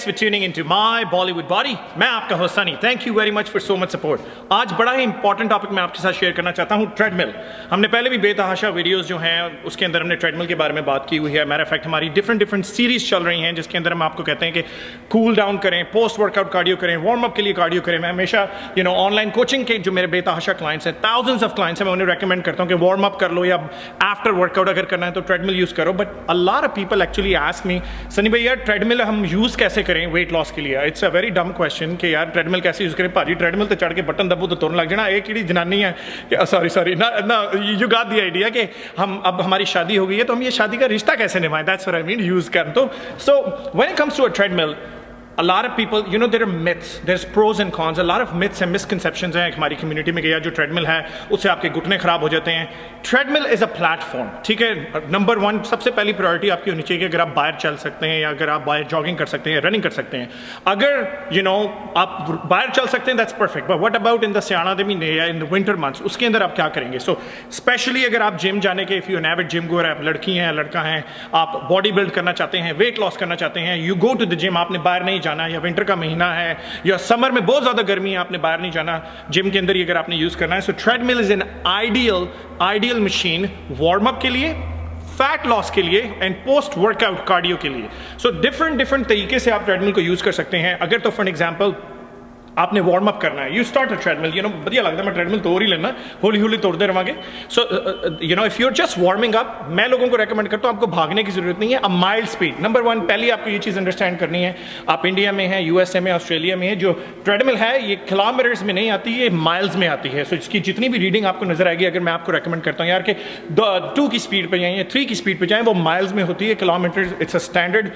Thanks for tuning into my Bollywood body. मैं आपका host Sunny. Thank you very much for so much support. आज बड़ा ही important topic मैं आपके साथ शेयर करना चाहता हूँ, ट्रेडमिल। हमने पहले भी बेतहाशा वीडियोस जो हैं उसके अंदर हमने ट्रेडमिल के बारे में बात की हुई है। मैटर फैक्ट हमारी डिफरेंट सीरीज चल रही हैं जिसके अंदर हम आपको कहते हैं कि कूल डाउन करें, पोस्ट वर्कआउट कार्डियो करें, वार्म अप के लिए कार्डियो करें। मैं हमेशा ऑनलाइन कोचिंग के जो मेरे बेतहाशा क्लाइंट्स हैं, थाउजेंड्स ऑफ क्लाइंट्स हैं, मैं उन्हें रेकमेंड करता हूँ कि वार्म अप कर लो या आफ्टर वर्कआउट अगर करना है तो ट्रेडमिल यूज़ करो। But a lot of people actually ask me, Sunny भैया ट्रेडमिल हम यूज़ कैसे करें वेट लॉस के लिए? इट्स अ वेरी डम क्वेश्चन कि यार ट्रेडमिल कैसे यूज़ करें भाजी? ट्रेडमिल तो चढ़ के बटन दबो तो तुरंत लग जाना। एक ही जनानी है कि सॉरी ना यू गॉट द आइडिया कि हम अब हमारी शादी हो गई है तो हम ये शादी का रिश्ता कैसे निभाएं? That's what I mean use कर। तो so when it comes to a treadmill, a lot of people, there are myths, there's pros and cons, a lot of myths and misconceptions हैं हमारी कम्युनिटी में कि यार जो ट्रेडमिल है उससे आपके घुटने खराब हो जाते हैं। ट्रेडमिल इज़ अ प्लेटफॉर्म, ठीक है। नंबर वन सबसे पहली प्रायोरिटी आपकी होनी चाहिए कि अगर आप बाहर चल सकते हैं या अगर आप बाहर जॉगिंग कर सकते हैं, रनिंग कर सकते हैं, अगर आप बाहर चल सकते हैं that's perfect. But what about in the स्याणा दे महीने या इन द विंटर मंथ्स, उसके अंदर आप क्या करेंगे? सो स्पेशली अगर आप जिम जाने के, if you an avid gym गोअर, आप लड़की हैं लड़का हैं, आप बॉडी बिल्ड करना चाहते हैं, वेट लॉस करना चाहते हैं, you go to the gym, आपने बाहर नहीं जाना, या विंटर का महीना है या समर में बहुत ज्यादा गर्मी है, आपने बाहर नहीं जाना, जिम के अंदर ही अगर आपने यूज करना है, so treadmill is an ideal machine warm up के लिए, फैट लॉस के लिए एंड पोस्ट वर्कआउट कार्डियो के लिए। सो डिफरेंट तरीके से आप ट्रेडमिल को यूज कर सकते हैं। अगर तो फॉर एग्जांपल आपने वार्म अप करना है, यू स्टार्ट अ ट्रेडमिल, बढ़िया लगता है, मैं ट्रेडमिल तोड़ ही लेना, हौली तोड़ते रहोगे। So if you're just warming up, मैं लोगों को रेकमेंड करता हूँ आपको भागने की जरूरत नहीं है। A mild speed, number one, पहले आपको ये चीज़ अंडरस्टैंड करनी है। आप इंडिया में है, यूएसए में, ऑस्ट्रेलिया में है, जो ट्रेडमिल है ये किलोमीटर्स में नहीं आती, ये माइल्स में आती है। सो इसकी जितनी भी रीडिंग आपको नजर आएगी, अगर मैं आपको रेकमेंड करता हूँ यार कि 2 की स्पीड पर जाएँ या 3 की स्पीड पर जाएँ, वो माइल्स में होती है। किलोमीटर इट्स अ स्टैंडर्ड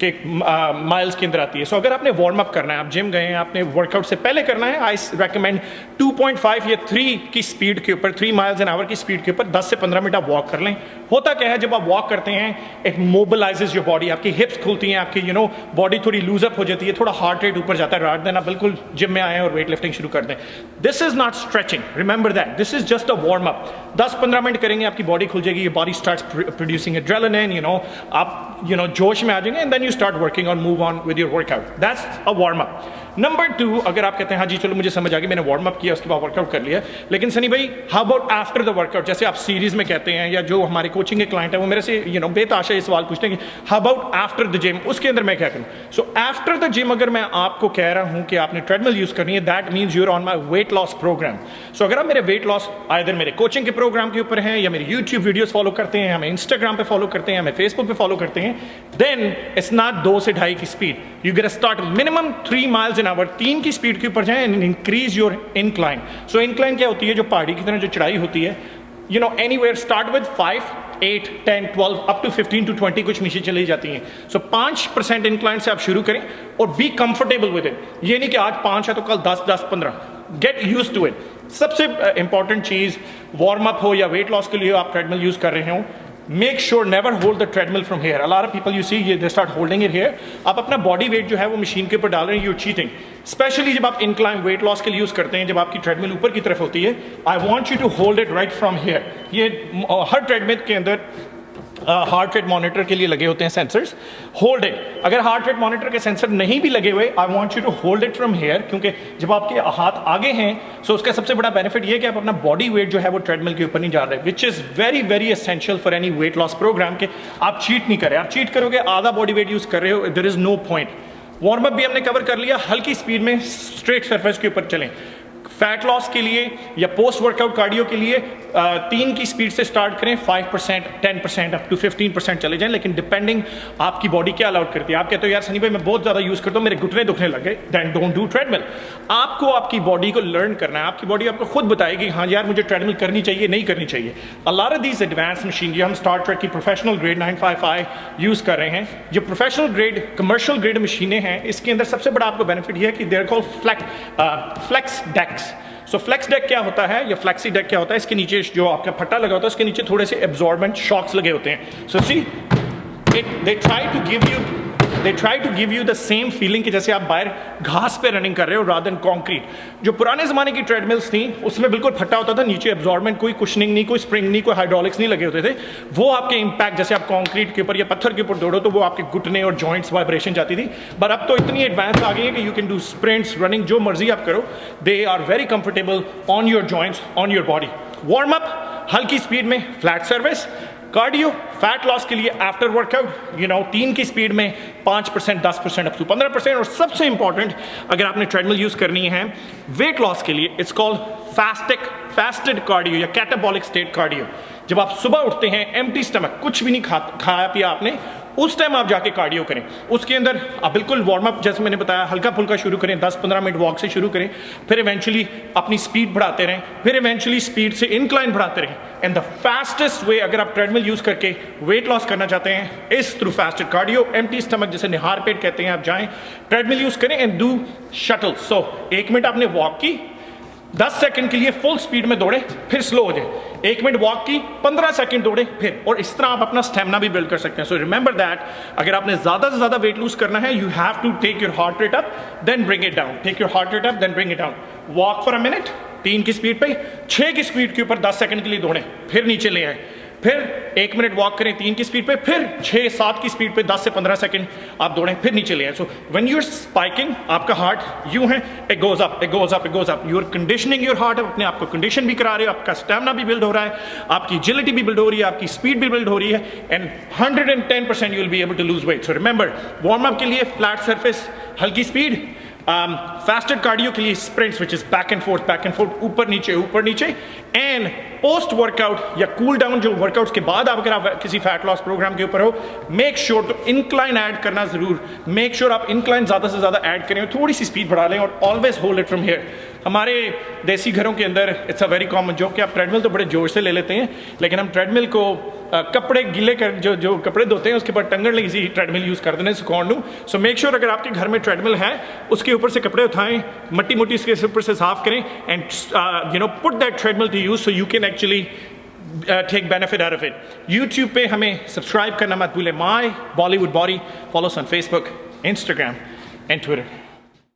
के माइल्स के अंदर आती है। सो अगर आपने वार्म अप करना है, आप जिम गए हैं, आपने वर्कआउट से पहले करना है, आई रेकमेंड 2.5 या 3 की स्पीड के ऊपर, 3 माइल्स एन आवर की स्पीड के ऊपर 10 से 15 मिनट आप वॉक कर लें। होता क्या है जब आप वॉक करते हैं, इट मोबिलाइजेज योर बॉडी, आपकी हिप्स खुलती हैं, आपकी बॉडी थोड़ी लूज अप हो जाती है, थोड़ा हार्ट रेट ऊपर जाता है, रात दिन आप बिल्कुल जिम में आए और वेट लिफ्टिंग शुरू कर दें। This is not stretching, remember that, this is just a warm up. 10-15 minute करेंगे, आपकी बॉडी खुल जाएगी, your body starts producing adrenaline, आप जोश में आ जाएंगे and then you start working on, move on with your workout. That's a warm up. Number 2, अगर आप कहते हैं हाँ जी चलो मुझे समझ आ गई, मैंने वार्म अप किया, उसके बाद वर्कआउट कर लिया, लेकिन सनी भाई how about after the workout? जैसे आप सीरीज में कहते हैं या जो हमारे कोचिंग के क्लाइंट है वो मेरे से बेतहाशा ये सवाल पूछते हैं कि how about after the gym, उसके अंदर मैं क्या करूं? सो आफ्टर द जिम अगर मैं आपको कह रहा हूं कि आपने ट्रेडमिल यूज करनी है, that means you are on my weight loss program. So अगर आप मेरे वेट लॉस आइदर मेरे कोचिंग के प्रोग्राम के ऊपर हैं या मेरे यूट्यूब वीडियोस फॉलो करते हैं, हमें इंस्टाग्राम पे फॉलो करते हैं, हमें फेसबुक पे फॉलो करते हैं, देन इट्स नॉट 2 से 2.5 की speed, you get start minimum 3 miles an hour, 3 की स्पीड के ऊपर जाएं and increase your incline. So incline क्या होती है? जो पहाड़ी की तरह जो चढ़ाई होती है, anywhere start with 5, 8, 10, 12 up to 15 to 20 कुछ नीचे चली जाती हैं। सो 5% इंक्लाइन से आप शुरू करें और बी कंफर्टेबल विद इट। ये नहीं कि आज 5 है तो कल 10, 15, गेट यूज टू इट। सबसे इंपॉर्टेंट चीज, वार्म अप हो या वेट लॉस के लिए आप ट्रेडमिल यूज कर रहे हो, make sure never hold the treadmill from here. A lot of people you see they start holding it here. आप अपना बॉडी वेट जो है वो मशीन के ऊपर डाल रहे हैं, यू चीटिंग। स्पेशली जब आप इंक्लाइन वेट लॉस के लिए यूज करते हैं, जब आपकी ट्रेडमिल ऊपर की तरफ होती है, I want you to hold it right from here. ये हर ट्रेडमिल के अंदर हार्ट रेट मॉनिटर के लिए लगे होते हैं सेंसर्स, होल्ड इट। अगर हार्ट रेट मॉनिटर के सेंसर नहीं भी लगे हुए, I want you to hold it from here, क्योंकि जब आपके हाथ आगे हैं, सो उसका सबसे बड़ा बेनिफिट ये है कि आप अपना बॉडी वेट जो है वो ट्रेडमिल के ऊपर नहीं जा रहे, which is very essential for any weight loss program के आप चीट नहीं करें। आप चीट करोगे, आधा बॉडी वेट यूज कर रहे हो, there is no point. Warm up भी हमने कवर कर लिया, हल्की स्पीड में स्ट्रेट सरफेस के ऊपर चलें। फैट लॉस के लिए या पोस्ट वर्कआउट कार्डियो के लिए 3 की स्पीड से स्टार्ट करें, 5%, 10% अप टू 15% चले जाएं, लेकिन डिपेंडिंग आपकी बॉडी क्या अलाउड करती है। आप कहते हो यार सनी भाई मैं बहुत ज़्यादा यूज़ करता हूँ, मेरे घुटने दुखने लगे, देन डोंट डू ट्रेडमिल। आपको आपकी बॉडी को लर्न करना है, आपकी बॉडी आपको खुद बताएगी हाँ यार मुझे ट्रेडमिल करनी चाहिए, नहीं करनी चाहिए। अ lot of these advance machine, जो हम स्टार ट्रेक की प्रोफेशनल ग्रेड 955 यूज़ कर रहे हैं, जो प्रोफेशनल ग्रेड कमर्शियल ग्रेड मशीनें हैं, इसके अंदर सबसे बड़ा आपको बेनिफिट यह है कि they're called flex decks. So flex deck क्या होता है या फ्लेक्सी डेक क्या होता है? इसके नीचे जो आपका फट्टा लगा होता है उसके नीचे थोड़े से एब्जॉर्बेंट शॉक्स लगे होते हैं। So see it, they try to give you they try to give you the same feeling कि जैसे आप बाहर घास पे रनिंग कर रहे हो रादर देन कॉन्क्रीट। जो पुराने ज़माने की ट्रेडमिल्स थी उसमें बिल्कुल फटा होता था, नीचे एब्जॉर्बमेंट, कोई कुशनिंग नहीं, कोई स्प्रिंग नहीं, कोई हाइड्रोलिक्स नहीं लगे होते थे। वो आपके इम्पैक्ट जैसे आप कॉन्क्रीट के ऊपर या पत्थर के ऊपर दौड़ो तो वो आपके घुटने और जॉइंट्स वाइब्रेशन जाती थी। पर अब तो इतनी एडवांस आ गई है कि you can do sprints, running, जो मर्जी आप करो, they are very comfortable on your joints, on your body. Warm up हल्की स्पीड में, flat surface. Cardio fat loss के लिए आफ्टर वर्कआउट 3 की स्पीड में 5%, 10%, अप टू 15%। और सबसे इंपॉर्टेंट अगर आपने ट्रेडमिल यूज करनी है वेट लॉस के लिए, इट्स कॉल्ड फास्टेड कार्डियो या कैटाबॉलिक स्टेट कार्डियो। जब आप सुबह उठते हैं एम्प्टी स्टमक, कुछ भी नहीं खाया पिया आपने, उस टाइम आप जाके कार्डियो करें। उसके अंदर आप बिल्कुल वार्म अप जैसे मैंने बताया हल्का फुल्का शुरू करें, 10-15 मिनट वॉक से शुरू करें, फिर इवेंचुअली अपनी स्पीड बढ़ाते रहें, फिर इवेंचुअली स्पीड से इंक्लाइन बढ़ाते रहें। एंड द फास्टेस्ट वे अगर आप ट्रेडमिल यूज करके वेट लॉस करना चाहते हैं इस through fasted cardio. Empty stomach जिसे निहार पेट कहते हैं, आप जाएं ट्रेडमिल यूज करें and do shuttle. So 1 minute आपने वॉक की, 10 सेकंड के लिए फुल स्पीड में दौड़े, फिर स्लो हो जाए। 1 मिनट वॉक की, 15 सेकंड दौड़े फिर, और इस तरह आप अपना स्टेमिना भी बिल्ड कर सकते हैं। सो रिमेंबर दैट अगर आपने ज्यादा से ज्यादा वेट लूज करना है, you have to take your heart rate up then bring it down, take your heart rate up then bring it down. Walk for a minute 3 की स्पीड पे, 6 की स्पीड के ऊपर 10 सेकंड के लिए दौड़े, फिर नीचे ले आए, फिर 1 मिनट वॉक करें 3 की स्पीड पे, फिर 6-7 की स्पीड पे 10 से 15 सेकंड आप दौड़ें, फिर नीचे ले आए। So when you are spiking, आपका हार्ट यूं है, it goes up, it goes up, it goes up. You are conditioning your heart, अपने आप को कंडीशन भी करा रहे हो, आपका स्टैमिना भी बिल्ड हो रहा है, आपकी एजिलिटी भी बिल्ड हो रही है, आपकी स्पीड भी बिल्ड हो रही है, and 110% you will be able to lose weight. So remember, warm up के लिए फ्लैट सरफेस, हल्की स्पीड। फास्टेड कार्डियो के लिए sprints which is back and forth, ऊपर नीचे। एंड पोस्ट वर्कआउट या कूल डाउन, जो वर्कआउट्स के बाद अगर आप किसी फैट लॉस प्रोग्राम के ऊपर हो, make sure to incline add करना जरूर, मेक श्योर आप इंक्लाइन ज्यादा से ज्यादा ऐड करें, थोड़ी सी स्पीड बढ़ा लें, और always hold it from here. हमारे देसी घरों के अंदर it's a very common joke कि आप ट्रेडमिल तो बड़े जोर से ले लेते हैं, लेकिन हम ट्रेडमिल को कपड़े गीले कर जो कपड़े धोते हैं उसके बाद टंगड़ लगी ट्रेडमिल यूज कर देने सुखाने नू। सो मेक श्योर अगर आपके घर में ट्रेडमिल है उसके ऊपर से कपड़े उठाएं, मट्टी मोटी इसके ऊपर से साफ करें, and put that treadmill to use so you can actually take benefit out of it. YouTube पे हमें सब्सक्राइब करना मत भूलें, my Bollywood body, follow us on Facebook, Instagram and Twitter.